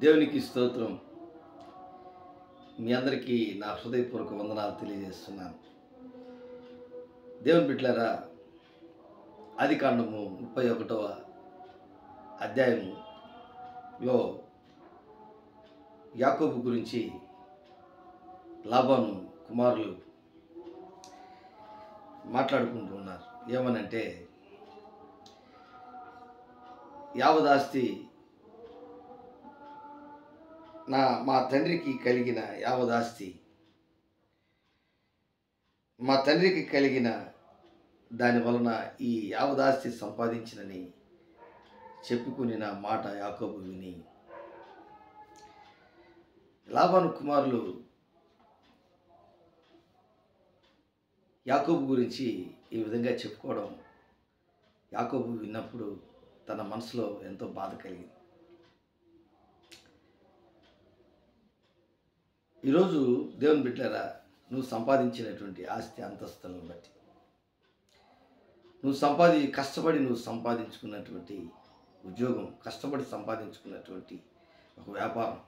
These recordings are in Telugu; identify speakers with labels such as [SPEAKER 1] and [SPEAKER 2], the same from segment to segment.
[SPEAKER 1] దేవునికి స్తోత్రం. మీ అందరికీ నా హృదయపూర్వక వందనాలు తెలియజేస్తున్నాను. దేవుని బిడ్డలారా, ఆదికాండము 31వ అధ్యాయములో యాకోబు గురించి లాబాను కుమారులు మాట్లాడుకుంటూ ఉన్నారు. ఏమనంటే, యావదాస్తి మా తండ్రికి కలిగిన యావదాస్తి, మా తండ్రికి కలిగిన దాని వలన ఈ యావదాస్తి సంపాదించినని చెప్పుకుని నా మాట యాకోబు విని, లాబాను కుమారులు యాకోబు గురించి ఈ విధంగా చెప్పుకోవడం యాకోబు విన్నప్పుడు తన మనసులో ఎంతో బాధ కలిగింది. ఈరోజు దేవుని బిడ్డలారా, నువ్వు సంపాదించినటువంటి ఆస్తి అంతస్తులను బట్టి, కష్టపడి సంపాదించుకున్నటువంటి ఉద్యోగం, కష్టపడి సంపాదించుకున్నటువంటి ఒక వ్యాపారం,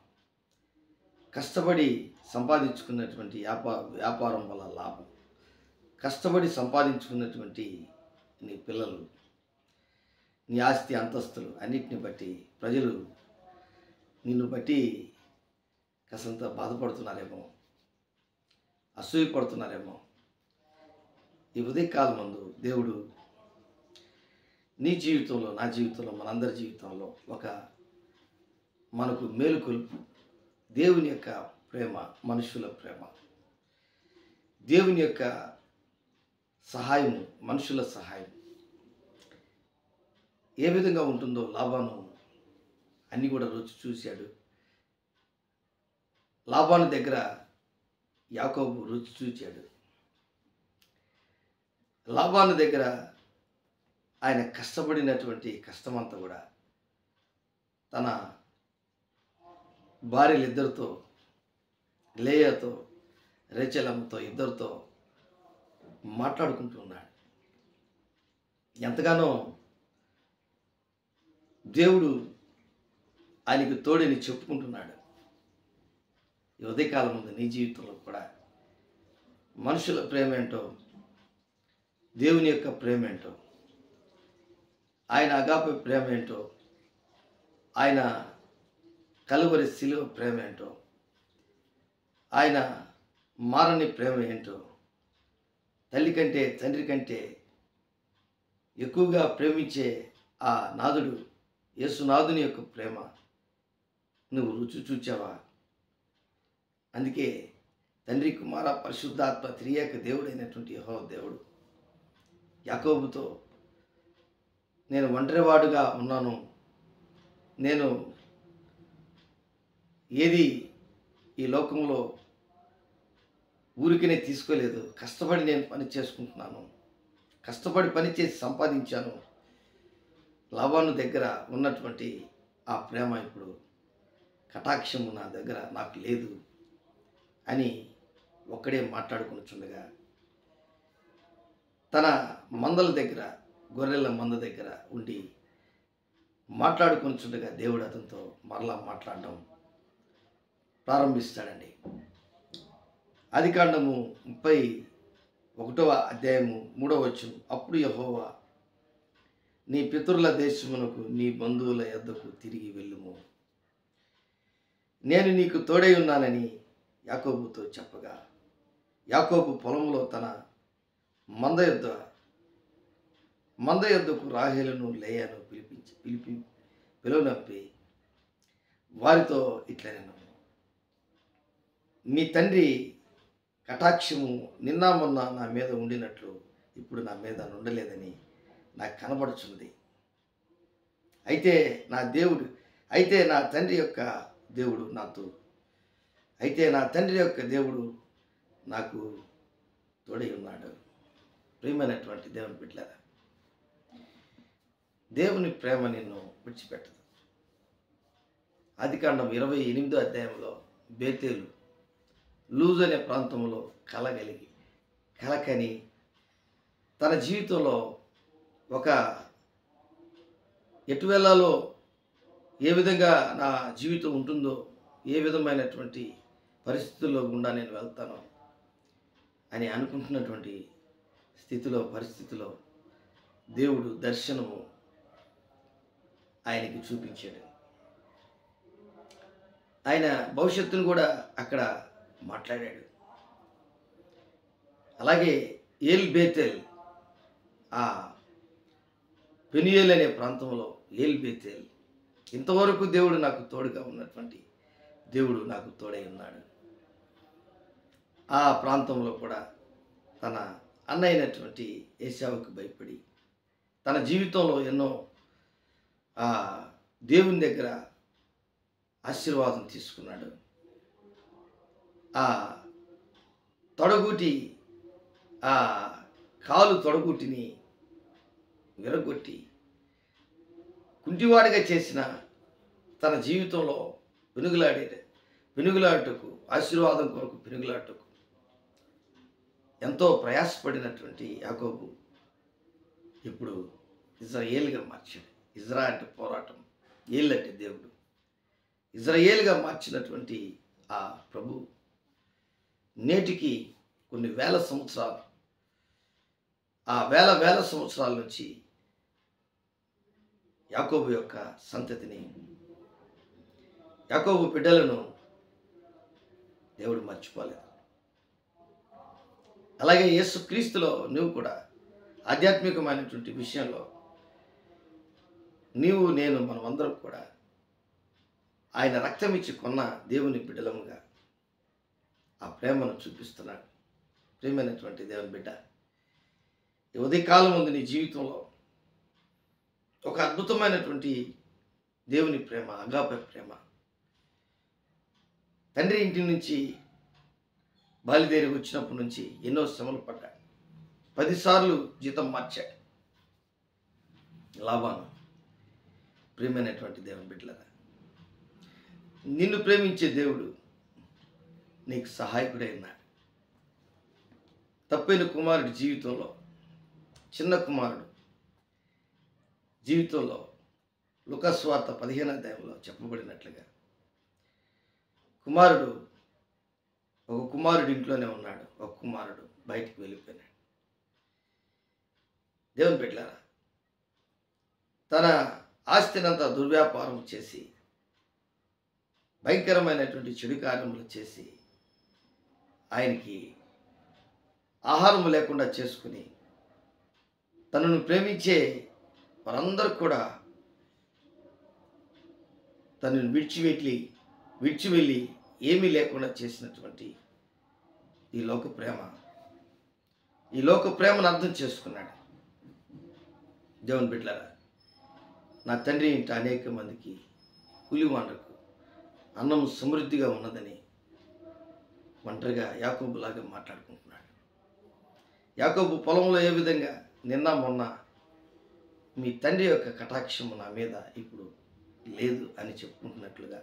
[SPEAKER 1] కష్టపడి సంపాదించుకున్నటువంటి వ్యాపారం వల్ల లాభం, కష్టపడి సంపాదించుకున్నటువంటి నీ పిల్లలు, నీ ఆస్తి అంతస్తులు అన్నిటిని బట్టి ప్రజలు నిన్ను బట్టి కాసంత బాధపడుతున్నారేమో, అసూయపడుతున్నారేమో. ఈ ఉదయకాలం ముందు దేవుడు నీ జీవితంలో, నా జీవితంలో, మనందరి జీవితంలో ఒక మనకు మేలుకొలుపు, దేవుని యొక్క ప్రేమ, మనుషుల ప్రేమ, దేవుని యొక్క సహాయము, మనుషుల సహాయం ఏ విధంగా ఉంటుందో లాబాను అన్నీ కూడా రుచి చూశాడు. లాబాను దగ్గర యాకోబు రుచి చూచాడు. లాబాను దగ్గర ఆయన కష్టపడినటువంటి కష్టమంతా కూడా తన భార్యలిద్దరితో, లేయాతో, రేచెలమ్మతో, ఇద్దరితో మాట్లాడుకుంటూ ఉన్నాడు. ఎంతగానో దేవుడు ఆయనకు తోడని చెప్పుకుంటున్నాడు. ఈ ఉదయకాలం ముందు నీ జీవితంలో కూడా మనుషుల ప్రేమ ఏంటో, దేవుని యొక్క ప్రేమ ఏంటో, ఆయన అగాపే ప్రేమ ఏంటో, ఆయన కలువరి శిలువ ప్రేమ ఏంటో, ఆయన మారని ప్రేమ ఏంటో, తల్లి కంటే తండ్రి కంటే ఎక్కువగా ప్రేమించే ఆ నాదుడు యేసునాథుని యొక్క ప్రేమ నువ్వు రుచి చూచావా? అందుకే తండ్రి, కుమార, పరిశుద్ధాత్మ త్రియేక దేవుడైనటువంటి యెహోవా దేవుడు యాకోబుతో, నేను ఒంటరివాడుగా ఉన్నాను, నేను ఏది ఈ లోకంలో ఊరికనే తీసుకోలేదు, కష్టపడి నేను పని చేసుకుంటున్నాను, కష్టపడి పనిచేసి సంపాదించాను. లాబాను దగ్గర ఉన్నటువంటి ఆ ప్రేమ ఇప్పుడు కటాక్షము నా దగ్గర నాకు లేదు అని ఒక్కడే మాట్లాడుకుంటుండగా, తన మందల దగ్గర, గొర్రెల మంద దగ్గర ఉండి మాట్లాడుకుంటుండగా దేవుడు అతనితో మరలా మాట్లాడడం ప్రారంభిస్తాడండి. ఆదికాండము 31వ అధ్యాయము 3వ వచనం. అప్పుడు యెహోవా, నీ పితరుల దేశమునకు, నీ బంధువుల యొద్దకు తిరిగి వెళ్ళుము, నేను నీకు తోడై ఉన్నానని యాకోబుతో చెప్పగా, యాకోబు పొలంలో తన మంద యొద్దకు రాహేలును, లేయాను పిలువనంపి వారితో ఇట్లనెను, మీ తండ్రి కటాక్షము నిన్న మొన్న నా మీద ఉండినట్లు ఇప్పుడు నా మీద ఉండలేదని నాకు కనబడుచున్నది. అయితే నా తండ్రి యొక్క దేవుడు నాకు తోడై ఉన్నాడు. ప్రియమైనటువంటి దేవుని బిడ్డలారా, దేవుని ప్రేమ నిన్ను విడిచిపెట్టదు. ఆదికాండం 28వ అధ్యాయంలో బేతేలు, లూజ్ అనే ప్రాంతంలో కలకని తన జీవితంలో ఒక ఎటు వెళ్ళాలో ఏ విధంగా నా జీవితం ఉంటుందో, ఏ విధమైనటువంటి పరిస్థితుల్లో గుండా నేను వెళ్తానో అని అనుకుంటున్నటువంటి స్థితిలో, పరిస్థితిలో దేవుడు దర్శనము ఆయనకి చూపించాడు. ఆయన భవిష్యత్తును కూడా అక్కడ మాట్లాడాడు. అలాగే ఏల్ బేతేల్, ఆ పెనియేల్ అనే ప్రాంతంలో ఏల్ బేతేల్, ఇంతవరకు దేవుడు నాకు తోడుగా ఉన్నటువంటి దేవుడు నాకు తోడై ఉన్నాడు. ఆ ప్రాంతంలో కూడా తన అన్న అయినటువంటి ఏశావుకు భయపడి తన జీవితంలో ఎన్నో దేవుని దగ్గర ఆశీర్వాదం తీసుకున్నాడు. ఆ తొడగూటి, ఆ కాలు తొడగూటిని విరగొట్టి కుంటివాడిగా చేసిన తన జీవితంలో పెనుగులాటకు, ఆశీర్వాదం కొరకు పెనుగులాటకు ఎంతో ప్రయాసపడినటువంటి యాకోబు ఇప్పుడు ఇజ్రాయేలుగా మార్చాడు. ఇజ్రా అంటే పోరాటం, ఏల్ అంటే దేవుడు. ఇజ్రాయేలుగా మార్చినటువంటి ఆ ప్రభు నేటికి కొన్ని వేల సంవత్సరాలు, ఆ వేల సంవత్సరాల నుంచి యాకోబు యొక్క సంతతిని, యాకోబు బిడ్డలను దేవుడు మర్చిపోలేదు. అలాగే యేసుక్రీస్తులో నువ్వు కూడా ఆధ్యాత్మికమైనటువంటి విషయంలో నీవు, నేను, మనమందరం కూడా ఆయన రక్తం ఇచ్చి కొన్న దేవుని బిడ్డలముగా ఆ ప్రేమను చూపిస్తున్నాడు. ప్రేమైనటువంటి దేవుని బిడ్డ, ఈ ఉదయకాలం ఉంది నీ జీవితంలో ఒక అద్భుతమైనటువంటి దేవుని ప్రేమ, అగాపే ప్రేమ. తండ్రి ఇంటి నుంచి బయలుదేరి వచ్చినప్పటి నుంచి ఎన్నో శ్రమలు పడ్డాడు. 10 సార్లు జీతం మార్చాడు లాభాను. ప్రేమైనటువంటి దేవుని బిడ్డలారా, నిన్ను ప్రేమించే దేవుడు నీకు సహాయకుడై ఉన్నాడు. తప్పైన కుమారుడి జీవితంలో, చిన్న కుమారుడు జీవితంలో లూకా సువార్త 15వ అధ్యాయంలో చెప్పబడినట్లుగా ఒక కుమారుడు ఇంట్లోనే ఉన్నాడు, ఒక కుమారుడు బయటికి వెళ్ళిపోయినాడు. దేవుని బిడ్డలారా, తన ఆస్తినంతా దుర్వ్యాపారం చేసి, భయంకరమైనటువంటి చెడు కార్యములు చేసి, ఆయనకి ఆహారం లేకుండా చేసుకుని, తనను ప్రేమించే వారందరూ కూడా తనను విడిచి వెళ్ళి ఏమీ లేకుండా చేసినటువంటి ఈ లోక ప్రేమను అర్థం చేసుకున్నాడు. దేవుని బిడ్డలారా, నా తండ్రి ఇంట అనేక మందికి కూలివాండ్రకు అన్నము సమృద్ధిగా ఉన్నదని ఒంటరిగా యాకోబులాగా మాట్లాడుకుంటున్నాడు. యాకోబు పొలంలో ఏ విధంగా నిన్న మొన్న మీ తండ్రి యొక్క కటాక్షము నా మీద ఇప్పుడు లేదు అని చెప్పుకుంటున్నట్లుగా,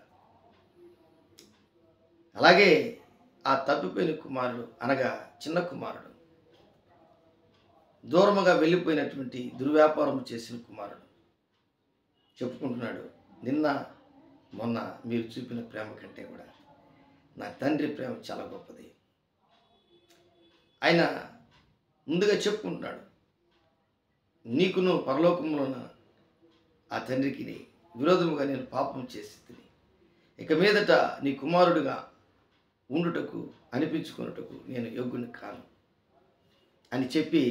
[SPEAKER 1] అలాగే ఆ తప్పిపోయిన కుమారుడు అనగా చిన్న కుమారుడు, దూరముగా వెళ్ళిపోయినటువంటి దుర్వ్యాపారం చేసిన కుమారుడు చెప్పుకుంటున్నాడు, నిన్న మొన్న మీరు చూపిన ప్రేమ కంటే కూడా నా తండ్రి ప్రేమ చాలా గొప్పది. ఆయన ముందుగా చెప్పుకుంటున్నాడు, నీకును పరలోకములోన ఆ తండ్రికి విరోధముగా నేను పాపం చేసి తిని, ఇక మీదట నీ కుమారుడుగా ఉండుటకు అనిపించుకున్నటకు నేను యోగ్యుని కాను అని చెప్పి,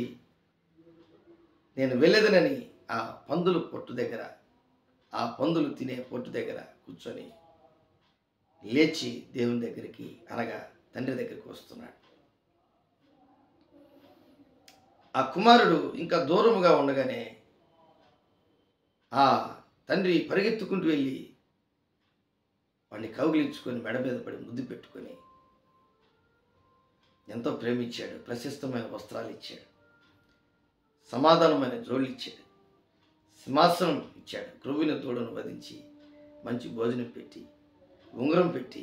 [SPEAKER 1] నేను వెళ్ళేదనని ఆ పందులు తినే పొట్టు దగ్గర కూర్చొని లేచి దేవుని దగ్గరికి అనగా తండ్రి దగ్గరికి వస్తున్నాడు. ఆ కుమారుడు ఇంకా దూరముగా ఉండగానే ఆ తండ్రి పరిగెత్తుకుంటూ వెళ్ళి వాడిని కౌగిలించుకొని మెడ మీద పడి ముద్దు పెట్టుకొని ఎంతో ప్రేమించాడు. ప్రశస్తమైన వస్త్రాలు ఇచ్చాడు, సమాధానమైన జోళ్ళు ఇచ్చాడు, సింహాసనం ఇచ్చాడు, క్రొవ్విన తోడను వధించి మంచి భోజనం పెట్టి ఉంగరం పెట్టి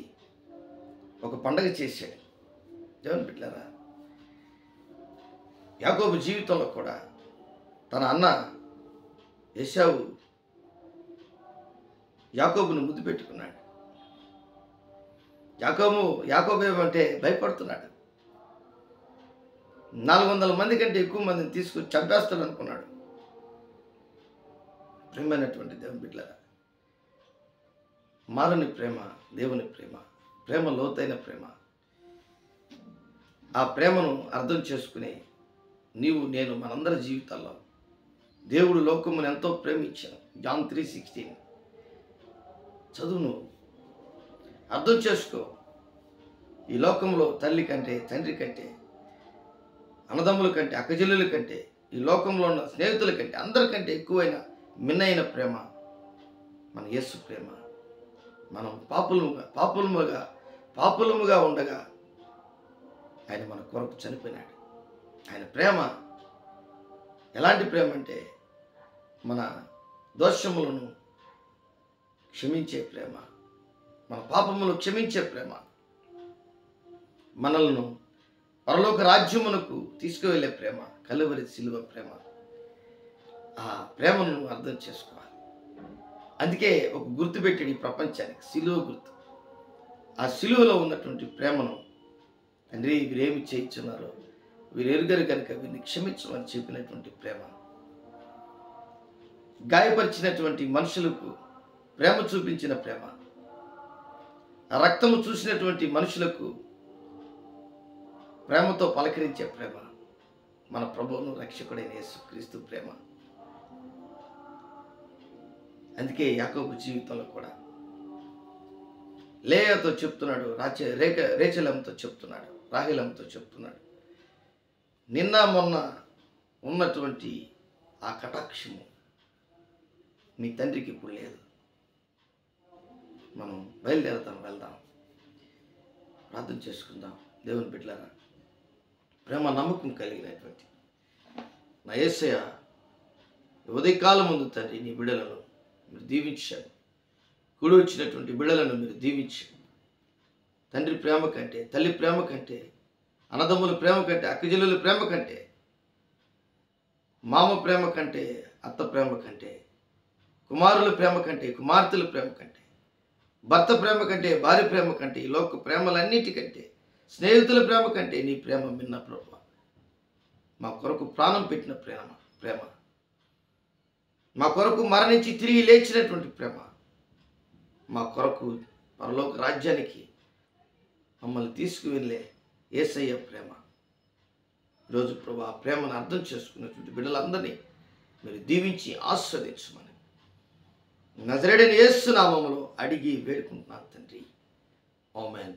[SPEAKER 1] ఒక పండగ చేశాడు. దేవుని బిడ్డలారా, యాకోబు జీవితంలో కూడా తన అన్న ఏశావు యాకోబును ముద్దు పెట్టుకున్నాడు. యాకోబు ఏమంటే భయపడుతున్నాడు. 400 మంది కంటే ఎక్కువ మందిని తీసుకుని చంపేస్తాడు అనుకున్నాడు. ప్రేమైనటువంటి దేవుని బిడ్డలారా, మారని ప్రేమ దేవుని ప్రేమ, ప్రేమ లోతైన ప్రేమ. ఆ ప్రేమను అర్థం చేసుకుని నీవు నేను మనందరి జీవితాల్లో దేవుడు లోకమును ఎంతో ప్రేమించాను. జాన్ 3:16 చదువు, నువ్వు అర్థం చేసుకో. ఈ లోకంలో తల్లి కంటే, తండ్రి కంటే, అన్నదమ్ముల కంటే, అక్కచెల్లెల కంటే, ఈ లోకంలో ఉన్న స్నేహితుల కంటే, అందరికంటే ఎక్కువైన మిన్నైన ప్రేమ మన యేసు ప్రేమ. మనం పాపులముగా ఉండగా ఆయన మన కొరకు చనిపోయినాడు. ఆయన ప్రేమ ఎలాంటి ప్రేమ అంటే మన దోషములను క్షమించే ప్రేమ, మన పాపములను క్షమించే ప్రేమ, మనలను పరలోక రాజ్యమునకు తీసుకువెళ్ళే ప్రేమ, కలువరి సిలువ ప్రేమ. ఆ ప్రేమను అర్థం చేసుకోవాలి. అందుకే ఒక గుర్తు పెట్టాడు ఈ ప్రపంచానికి, సిలువ గుర్తు. ఆ సిలువలో ఉన్నటువంటి ప్రేమను, తండ్రి వీరేమి చేయించున్నారో వీరు ఎరుగరు కనుక వీరిని క్షమించమని చెప్పినటువంటి ప్రేమ, గాయపరిచినటువంటి మనుషులకు ప్రేమ చూపించిన ప్రేమ, రక్తము చూసినటువంటి మనుషులకు ప్రేమతో పలకరించే ప్రేమ, మన ప్రభువును రక్షకుడైన యేసుక్రీస్తు ప్రేమ. అందుకే యాకోబు జీవితంలో కూడా లేయాతో చెప్తున్నాడు, రేచలంతో చెప్తున్నాడు, రాహేలంతో చెప్తున్నాడు, నిన్న మొన్న ఉన్నటువంటి ఆ కటాక్షము మీ తండ్రికి ఇప్పుడు లేదు. మనం వెళ్దాం, ప్రార్థన చేసుకుందాం. దేవుని బిడ్డలారా, ప్రేమ నమ్మకం కలిగినటువంటి నా యేసయ్య ఉదయకాలం ముందు తండ్రి నీ బిడ్డలను మీరు దీవించారు. కూడి వచ్చినటువంటి బిడ్డలను మీరు దీవించారు. తండ్రి ప్రేమ కంటే, తల్లి ప్రేమ కంటే, అన్నదమ్ముల ప్రేమ కంటే, అక్కచెల్లెల ప్రేమ కంటే, మామ ప్రేమ కంటే, అత్త ప్రేమ కంటే, కుమారుల ప్రేమ కంటే, కుమార్తెల ప్రేమ కంటే, భర్త ప్రేమ కంటే, భార్య ప్రేమ కంటే, ఈ లోక ప్రేమలన్నిటికంటే, స్నేహితుల ప్రేమ కంటే నీ ప్రేమ మిన్న ప్రభువా. మా కొరకు ప్రాణం పెట్టిన ప్రేమ, మా కొరకు మరణించి తిరిగి లేచినటువంటి ప్రేమ, మా కొరకు పరలోక రాజ్యానికి మమ్మల్ని తీసుకువెళ్ళే యేసయ్య ప్రేమ. ఈరోజు ప్రభు ఆ ప్రేమను అర్థం చేసుకున్నటువంటి బిడ్డలందరినీ మీరు దీవించి ఆస్వాదించమని నజరేయుడైన యేసు నామములో అడిగి వేడుకుంటున్నాను తండ్రి. ఆమేన్.